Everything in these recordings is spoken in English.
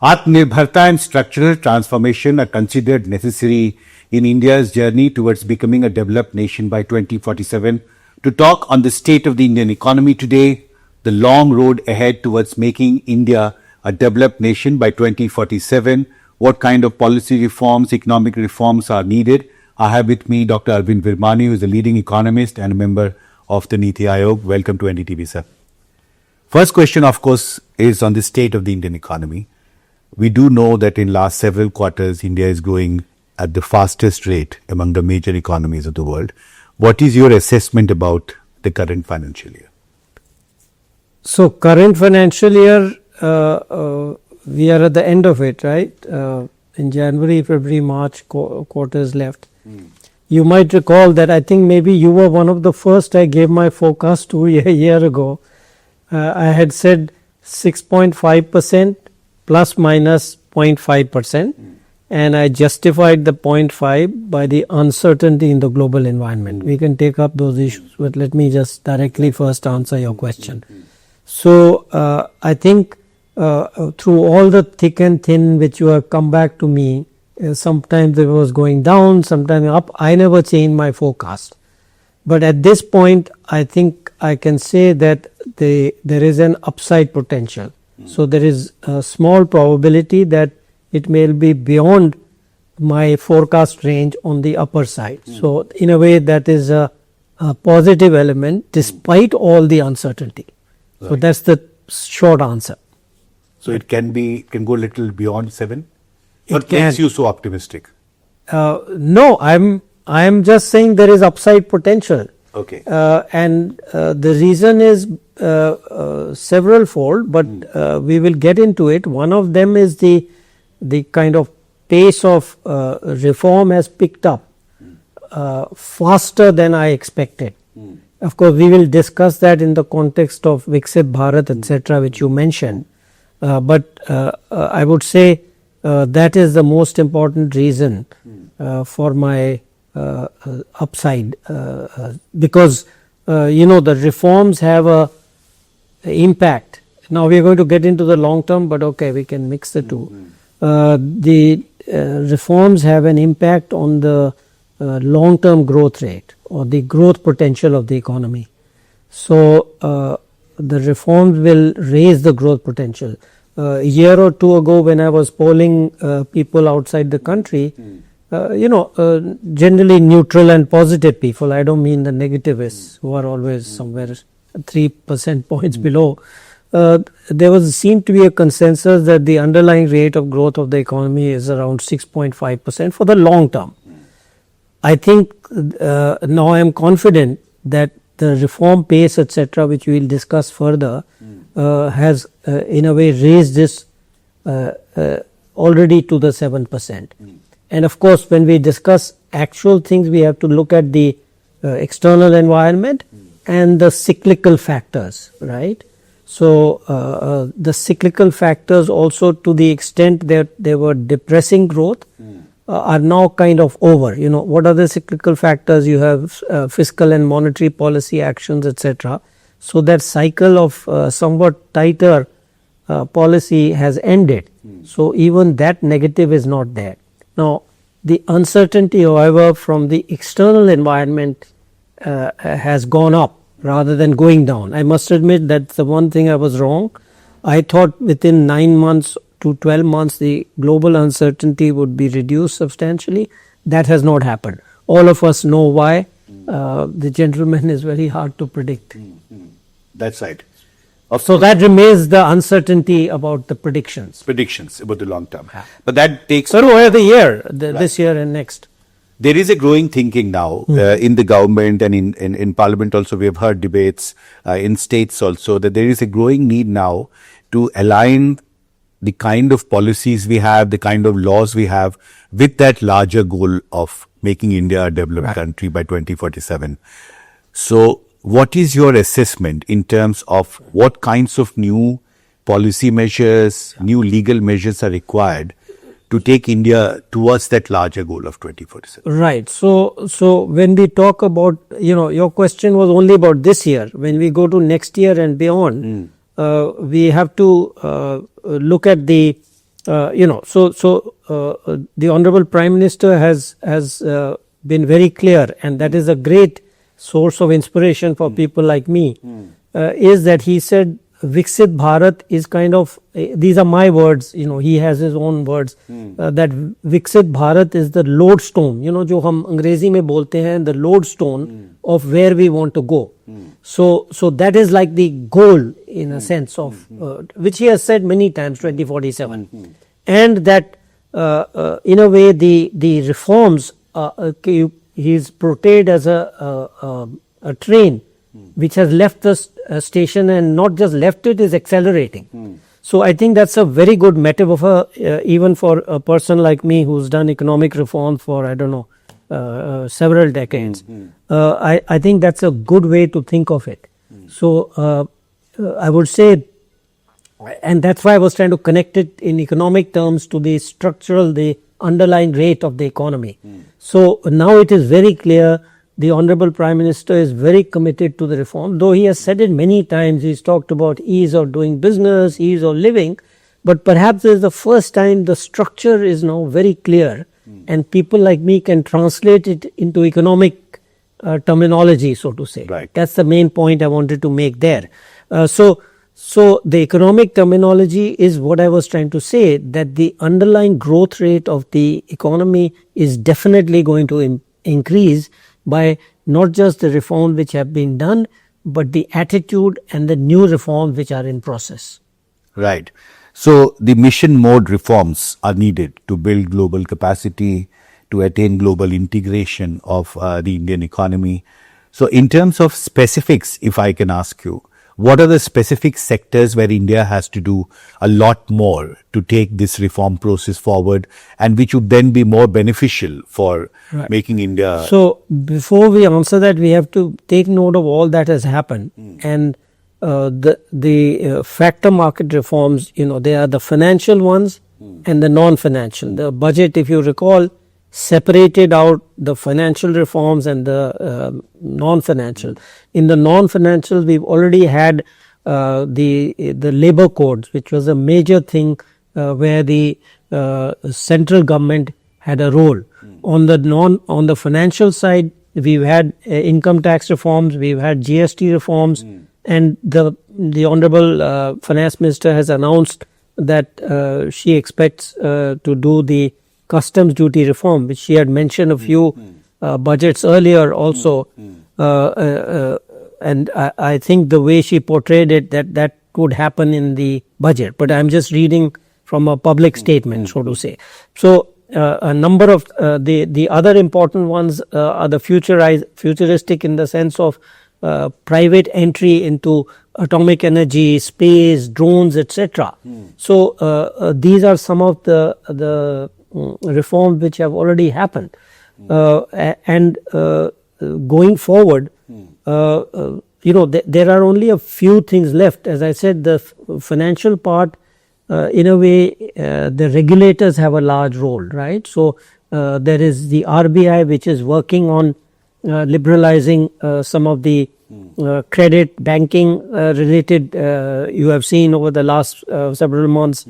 Atmanirbharta and structural transformation are considered necessary in India's journey towards becoming a developed nation by 2047. To talk on the state of the Indian economy today, the long road ahead towards making India a developed nation by 2047, what kind of policy reforms, economic reforms are needed, I have with me Dr. Arvind Virmani, who is a leading economist and a member of the Niti Aayog. Welcome to NDTV, sir. First question, of course, is on the state of the Indian economy. We do know that in last several quarters, India is growing at the fastest rate among the major economies of the world. What is your assessment about the current financial year? So, current financial year, we are at the end of it, right? In January, February, March, quarters left. You might recall that I think maybe you were one of the first I gave my forecast to a year ago. I had said 6.5%. plus minus 0.5%, and I justified the 0.5 by the uncertainty in the global environment. We can take up those issues, but let me just directly first answer your question. So, I think through all the thick and thin which you have come back to me, sometimes it was going down, sometimes up, I never changed my forecast. But at this point, I think I can say that there is an upside potential. So, there is a small probability that it may be beyond my forecast range on the upper side. So, in a way that is a positive element despite all the uncertainty. Right. So, that's the short answer. So, it can go a little beyond 7? What makes you so optimistic? No, I am just saying there is upside potential. Okay. And the reason is several fold, but we will get into it. One of them is the kind of pace of reform has picked up faster than I expected. Of course, we will discuss that in the context of Viksit, Bharat, etc., which you mentioned. But I would say that is the most important reason for my upside, because the reforms have a impact. Now we are going to get into the long term, but okay, we can mix the two. The reforms have an impact on the long term growth rate or the growth potential of the economy. So the reforms will raise the growth potential. A year or two ago, when I was polling people outside the country, generally neutral and positive people, I don't mean the negativists who are always somewhere 3% points below. There seemed to be a consensus that the underlying rate of growth of the economy is around 6.5% for the long term. I think now I am confident that the reform pace, etc., which we will discuss further, has in a way raised this already to the 7%. And of course, when we discuss actual things, we have to look at the external environment and the cyclical factors, right? So, the cyclical factors also, to the extent that they were depressing growth, are now kind of over. What are the cyclical factors? You have fiscal and monetary policy actions, etc. So, that cycle of somewhat tighter policy has ended. So, even that negative is not there. Now, the uncertainty, however, from the external environment has gone up rather than going down. I must admit that's the one thing I was wrong. I thought within 9 months to 12 months the global uncertainty would be reduced substantially. That has not happened. All of us know why. The gentleman is very hard to predict. That's right. So that remains the uncertainty about the predictions. Predictions about the long term. But that takes... So over the year, this year and next. There is a growing thinking now in the government and in parliament also. We have heard debates in states also that there is a growing need now to align the kind of policies we have, the kind of laws we have with that larger goal of making India a developed country by 2047. So, what is your assessment in terms of what kinds of new policy measures, new legal measures are required to take India towards that larger goal of 2047? Right. So when we talk about, your question was only about this year. When we go to next year and beyond, we have to look at the The Honorable Prime Minister has been very clear, and that is a great source of inspiration for people like me, is that he said Viksit Bharat is kind of, these are my words, he has his own words, that Viksit Bharat is the lodestone, जो हम अंग्रेजी में बोलते हैं, the lodestone of where we want to go. So that is like the goal in a sense of, which he has said many times, 2047. And that in a way the reforms, he is portrayed as a train which has left the station, and not just left it, is accelerating. So I think that's a very good metaphor, even for a person like me who's done economic reform for, I don't know, several decades. I think that's a good way to think of it. So I would say, and that's why I was trying to connect it in economic terms to the structural, the underlying rate of the economy. So now it is very clear the Honorable Prime Minister is very committed to the reform, though he has said it many times. He's talked about ease of doing business, ease of living, but perhaps this is the first time the structure is now very clear, and people like me can translate it into economic terminology, so to say. Right. That's the main point I wanted to make there. So the economic terminology is what I was trying to say, that the underlying growth rate of the economy is definitely going to increase by not just the reforms which have been done, but the attitude and the new reforms which are in process. Right. So the mission mode reforms are needed to build global capacity, to attain global integration of the Indian economy. So in terms of specifics, if I can ask you, what are the specific sectors where India has to do a lot more to take this reform process forward, and which would then be more beneficial for making India? So before we answer that, we have to take note of all that has happened. And the factor market reforms, they are the financial ones and the non-financial. The budget, if you recall, separated out the financial reforms and the non-financial. In the non-financial, we've already had the labor codes, which was a major thing where the central government had a role. On the financial side, we've had income tax reforms, we've had GST reforms, and the Honorable Finance Minister has announced that she expects to do the customs duty reform, which she had mentioned a few budgets earlier also. And I think the way she portrayed it, that could happen in the budget. But I'm just reading from a public statement, so to say. So a number of the other important ones are the futuristic in the sense of private entry into atomic energy, space, drones, etc. So these are some of the reforms which have already happened. And going forward, there are only a few things left. As I said, the financial part, in a way, the regulators have a large role, right? So there is the RBI, which is working on liberalizing some of the credit banking related, you have seen over the last several months.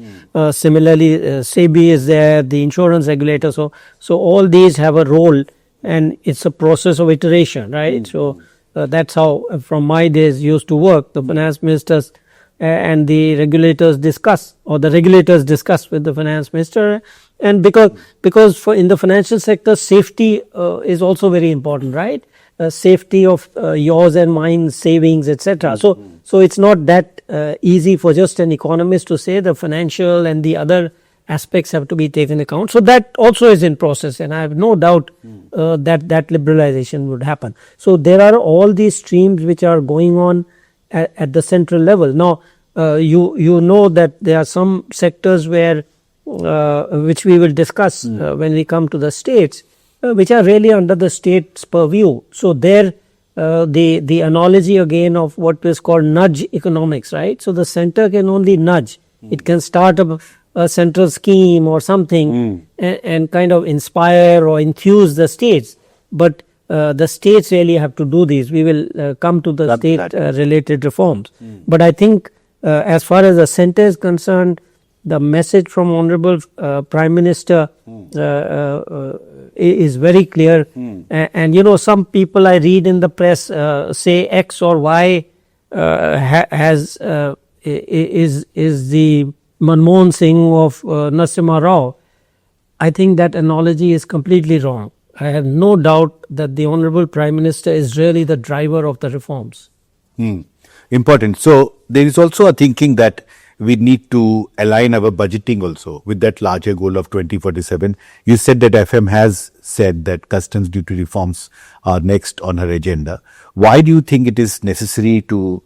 Similarly, SEBI is there, the insurance regulator. So all these have a role, and it's a process of iteration, right? So that's how, from my days, used to work. The finance ministers and the regulators discuss, or the regulators discuss with the finance minister. And because in the financial sector, safety is also very important, right? Safety of yours and mine savings, etc. So it's not that easy for just an economist to say the financial and the other aspects have to be taken account. So that also is in process, and I have no doubt that liberalization would happen. So there are all these streams which are going on at the central level. Now you know that there are some sectors where which we will discuss when we come to the states, which are really under the state's purview. So there, the analogy again of what is called nudge economics, right? So the center can only nudge. It can start a central scheme or something and kind of inspire or enthuse the states. But the states really have to do these. We will come to the state related reforms. But I think as far as the center is concerned, the message from Honorable Prime Minister is very clear. And some people I read in the press say X or Y is the Manmohan Singh of Narasimha Rao. I think that analogy is completely wrong. I have no doubt that the Honorable Prime Minister is really the driver of the reforms. Important. So there is also a thinking that we need to align our budgeting also with that larger goal of 2047. You said that FM has said that customs duty reforms are next on her agenda. Why do you think it is necessary to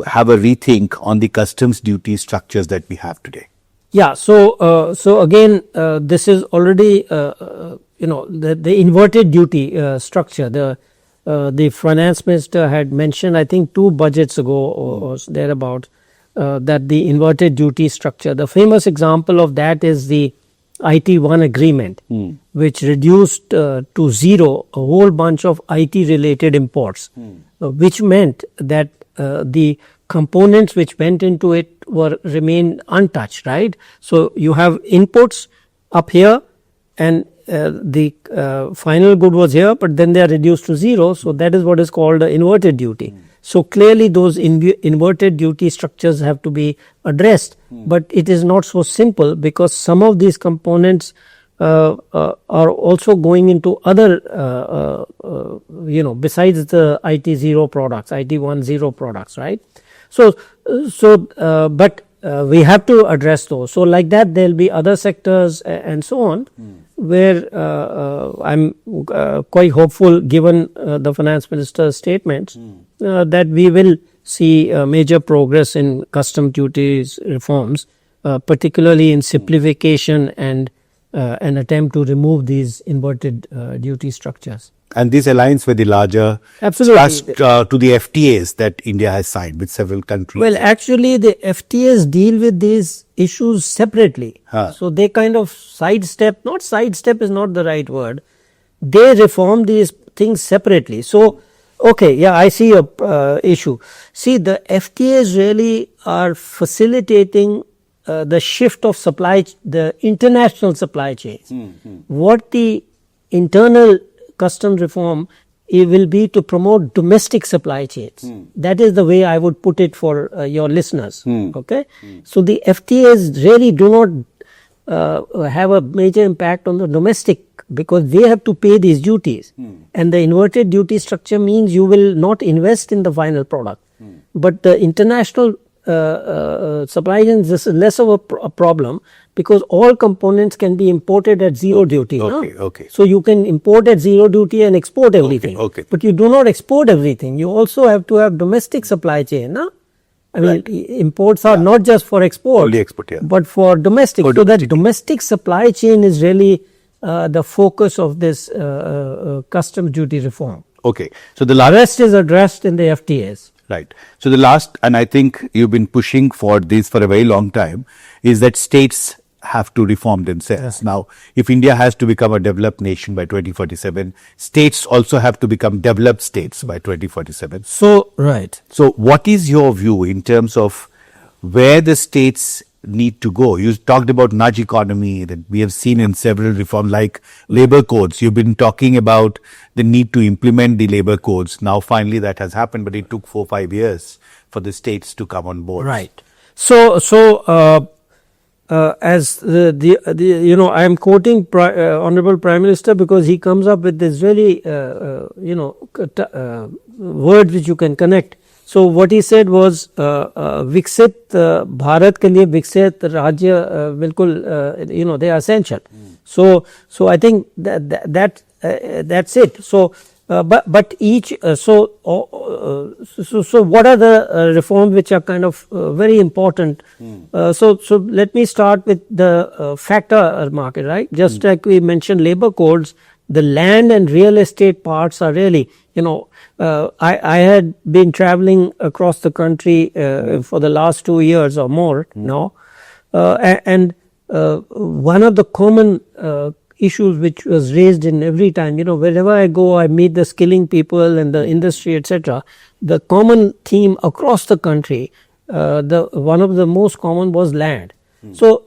have a rethink on the customs duty structures that we have today? Yeah. So again, this is already the inverted duty structure. The finance minister had mentioned, I think 2 budgets ago or thereabout, that the inverted duty structure. The famous example of that is the IT1 agreement, which reduced to zero a whole bunch of IT related imports, which meant that the components which went into it remained untouched, right? So you have inputs up here and the final good was here, but then they are reduced to zero. So that is what is called the inverted duty. So clearly those inverted duty structures have to be addressed, but it is not so simple because some of these components are also going into other, besides the IT0 products, IT10 products, right? But we have to address those. So like that, there will be other sectors and so on, where I'm quite hopeful, given the finance minister's statements, that we will see major progress in custom duties reforms, particularly in simplification and an attempt to remove these inverted duty structures. And this aligns with the larger trust to the FTAs that India has signed with several countries. Well, actually, the FTAs deal with these issues separately. So they kind of sidestep, not sidestep is not the right word. They reform these things separately. So, okay, yeah, I see your issue. See, the FTAs really are facilitating the shift of the international supply chains. What the internal custom reform, it will be to promote domestic supply chains. That is the way I would put it for your listeners. Okay, so the FTAs really do not have a major impact on the domestic because they have to pay these duties. And the inverted duty structure means you will not invest in the final product. But the international supply chains, this is less of a problem because all components can be imported at zero duty. Okay. So you can import at zero duty and export everything. Okay. But you do not export everything. You also have to have domestic supply chain. I mean, imports are not just for export, only export, but for domestic. So that domestic supply chain is really the focus of this customs duty reform. Okay. So the rest is addressed in the FTAs. Right. So the last, and I think you've been pushing for this for a very long time, is that states have to reform themselves. Now, if India has to become a developed nation by 2047, states also have to become developed states by 2047. So, right. So what is your view in terms of where the states need to go? You talked about nudge economy that we have seen in several reforms like labor codes. You've been talking about the need to implement the labor codes. Now finally that has happened, but it took 4-5 years for the states to come on board. Right. So as I am quoting Honorable Prime Minister because he comes up with this really word which you can connect. So what he said was Viksit Bharat ke liye Viksit Rajya bilkul they are essential. So I think that's it. So but each so what are the reforms which are kind of very important? So let me start with the factor market, right? Just like we mentioned labor codes, the land and real estate parts are really, I had been traveling across the country for the last 2 years or more now, and one of the common issues which was raised in every time, wherever I go, I meet the skilling people and the industry, etc. The common theme across the country one of the most common was land. So,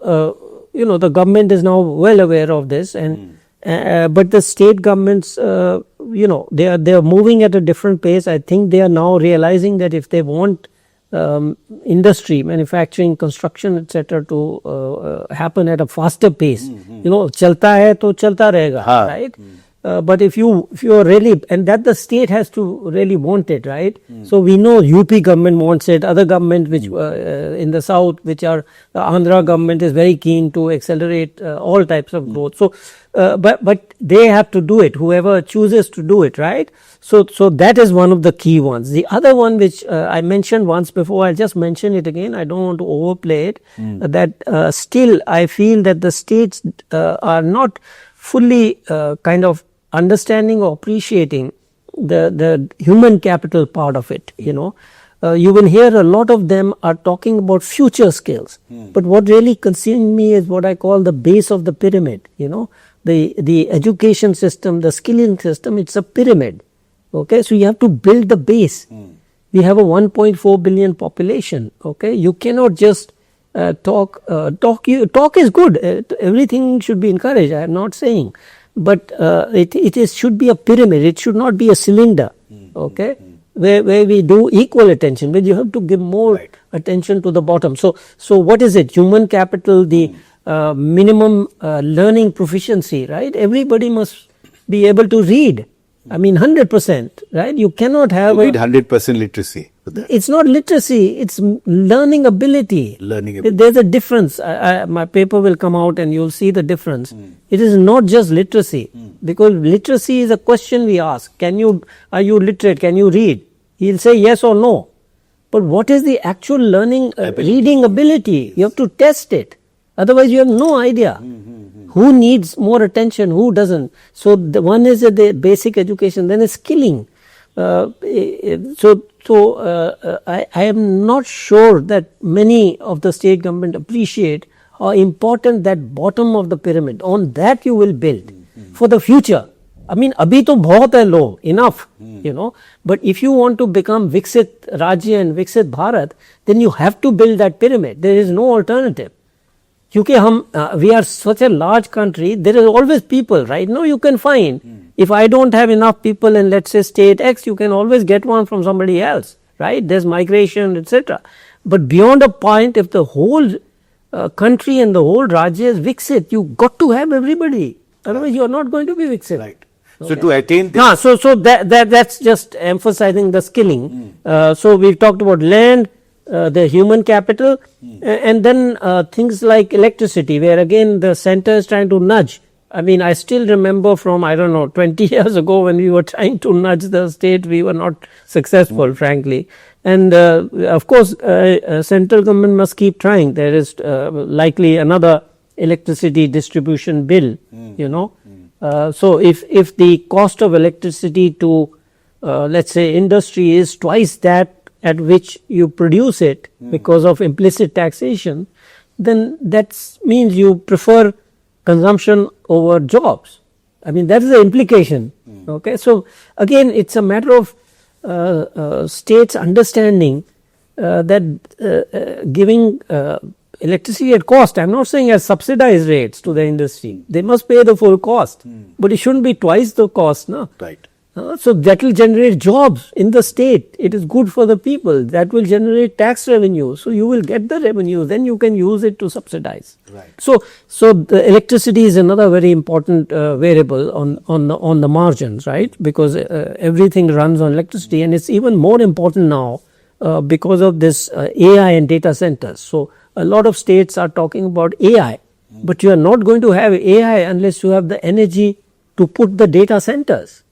the government is now well aware of this, and but the state governments, they are moving at a different pace. I think they are now realizing that if they want industry, manufacturing, construction, etc., to happen at a faster pace, chalta hai to chalta rahega, right? But if you are really, and that the state has to really want it, right? So we know UP government wants it, other government which in the south, which are Andhra government is very keen to accelerate all types of growth. So, but they have to do it. Whoever chooses to do it, right? So that is one of the key ones. The other one which I mentioned once before, I'll just mention it again. I don't want to overplay it. That still I feel that the states are not fully kind of understanding or appreciating the human capital part of it. You will hear a lot of them are talking about future skills, but what really concerns me is what I call the base of the pyramid. The education system, the skilling system, it's a pyramid. Okay, so you have to build the base. We have a 1.4 billion population. Okay, you cannot just talk. Talk is good. Everything should be encouraged. I am not saying. But it should be a pyramid. It should not be a cylinder, okay, where we do equal attention, but you have to give more attention to the bottom. So what is it? Human capital, the minimum learning proficiency, right? Everybody must be able to read. I mean, 100%, right? You cannot have... You need 100% literacy. It's not literacy, it's learning ability. There's a difference. My paper will come out and you'll see the difference. It is not just literacy, because literacy is a question we ask. Are you literate? Can you read? He'll say yes or no. But what is the actual learning, reading ability? You have to test it. Otherwise, you have no idea. Who needs more attention, who doesn't? So the one is the basic education, then is skilling. I am not sure that many of the state government appreciate how important that bottom of the pyramid. On that you will build for the future. I mean, abhi to bahut hai low, enough, But if you want to become Viksit Rajya and Viksit Bharat, then you have to build that pyramid. There is no alternative. Because we are such a large country, there is always people. Right now you can find, if I don't have enough people in, let's say, state X, you can always get one from somebody else, right? There's migration, etc. But beyond a point, if the whole country and the whole Rajya is Viksit, you got to have everybody. Otherwise you are not going to be Viksit. Right. Okay. So to attain this... So that's just emphasizing the skilling. So we've talked about land, the human capital, and then things like electricity, where again the center is trying to nudge. I mean, I still remember from, 20 years ago when we were trying to nudge the state, we were not successful, frankly. And of course, central government must keep trying. There is likely another electricity distribution bill, So if the cost of electricity to, let's say, industry is twice that at which you produce it because of implicit taxation, then that means you prefer consumption over jobs. I mean, that is the implication. Okay, so again, it's a matter of states understanding that giving electricity at cost. I'm not saying as subsidized rates to the industry. They must pay the full cost, but it shouldn't be twice the cost, no? Right. So that will generate jobs in the state. It is good for the people. That will generate tax revenue. So you will get the revenue. Then you can use it to subsidize. Right. So the electricity is another very important variable on the margins, right? Because everything runs on electricity, and it's even more important now because of this AI and data centers. So a lot of states are talking about AI, but you are not going to have AI unless you have the energy to put the data centers.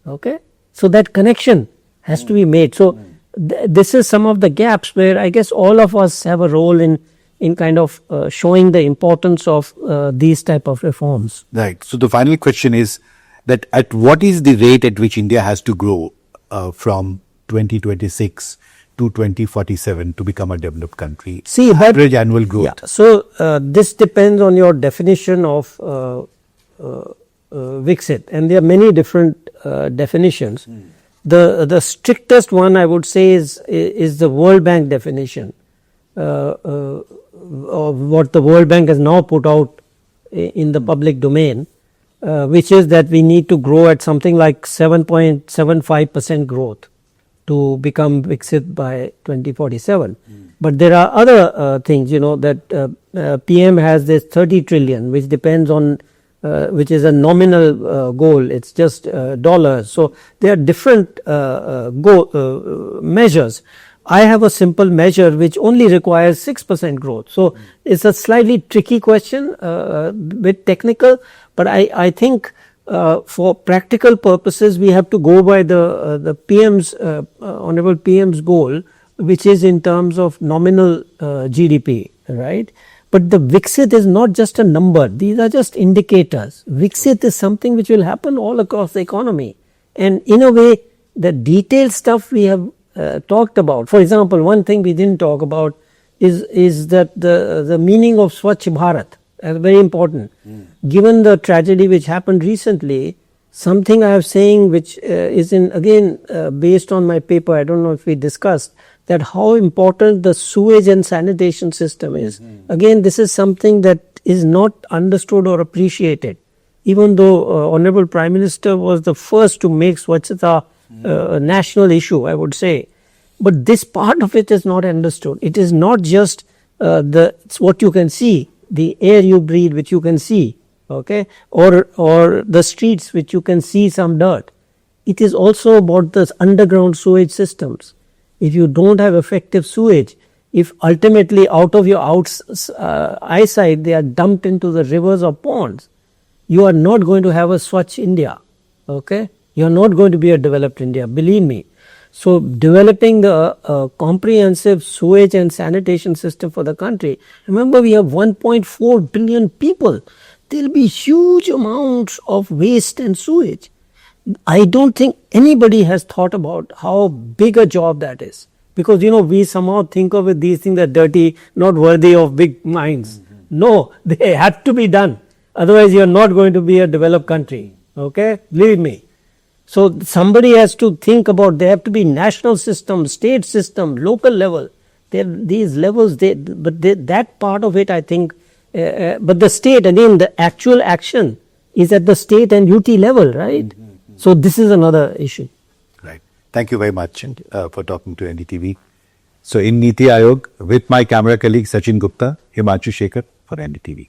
Okay, so that connection has to be made. So this is some of the gaps where I guess all of us have a role in kind of showing the importance of these type of reforms. Right. So the final question is that at what is the rate at which India has to grow from 2026 to 2047 to become a developed country? See, average annual growth. Yeah. So this depends on your definition of Viksit, and there are many different definitions. The strictest one I would say is the World Bank definition, of what the World Bank has now put out in the public domain, which is that we need to grow at something like 7.75% growth to become Viksit by 2047. But there are other things, that PM has this 30 trillion, which depends on, which is a nominal goal. It's just dollars. So there are different measures. I have a simple measure which only requires 6% growth. So it's a slightly tricky question, bit technical, but I think for practical purposes we have to go by the PM's Honorable PM's goal, which is in terms of nominal GDP, right? But the Viksit is not just a number; these are just indicators. Viksit is something which will happen all across the economy, and in a way, the detailed stuff we have talked about. For example, one thing we didn't talk about is that the meaning of Swachh Bharat is very important. Given the tragedy which happened recently, something I am saying which is again based on my paper, I don't know if we discussed, that how important the sewage and sanitation system is. Again, this is something that is not understood or appreciated, even though Honorable Prime Minister was the first to make Swachhata a national issue, I would say. But this part of it is not understood. It is not just it's what you can see, the air you breathe which you can see, okay, or the streets which you can see some dirt. It is also about the underground sewage systems. If you don't have effective sewage, if ultimately out of your eyesight they are dumped into the rivers or ponds, you are not going to have a Swachh India, okay? You are not going to be a developed India, believe me. So developing the comprehensive sewage and sanitation system for the country. Remember, we have 1.4 billion people. There will be huge amounts of waste and sewage. I don't think anybody has thought about how big a job that is. Because, we somehow think of it, these things are dirty, not worthy of big minds. No, they have to be done. Otherwise, you are not going to be a developed country. Okay? Believe me. So somebody has to think about, there have to be national system, state system, local level. These levels, that part of it, I think, but the state, again, the actual action is at the state and UT level, right? So this is another issue. Right. Thank you very much for talking to NDTV. So in Niti Aayog, with my camera colleague Sachin Gupta, Himanshu Shekhar for NDTV.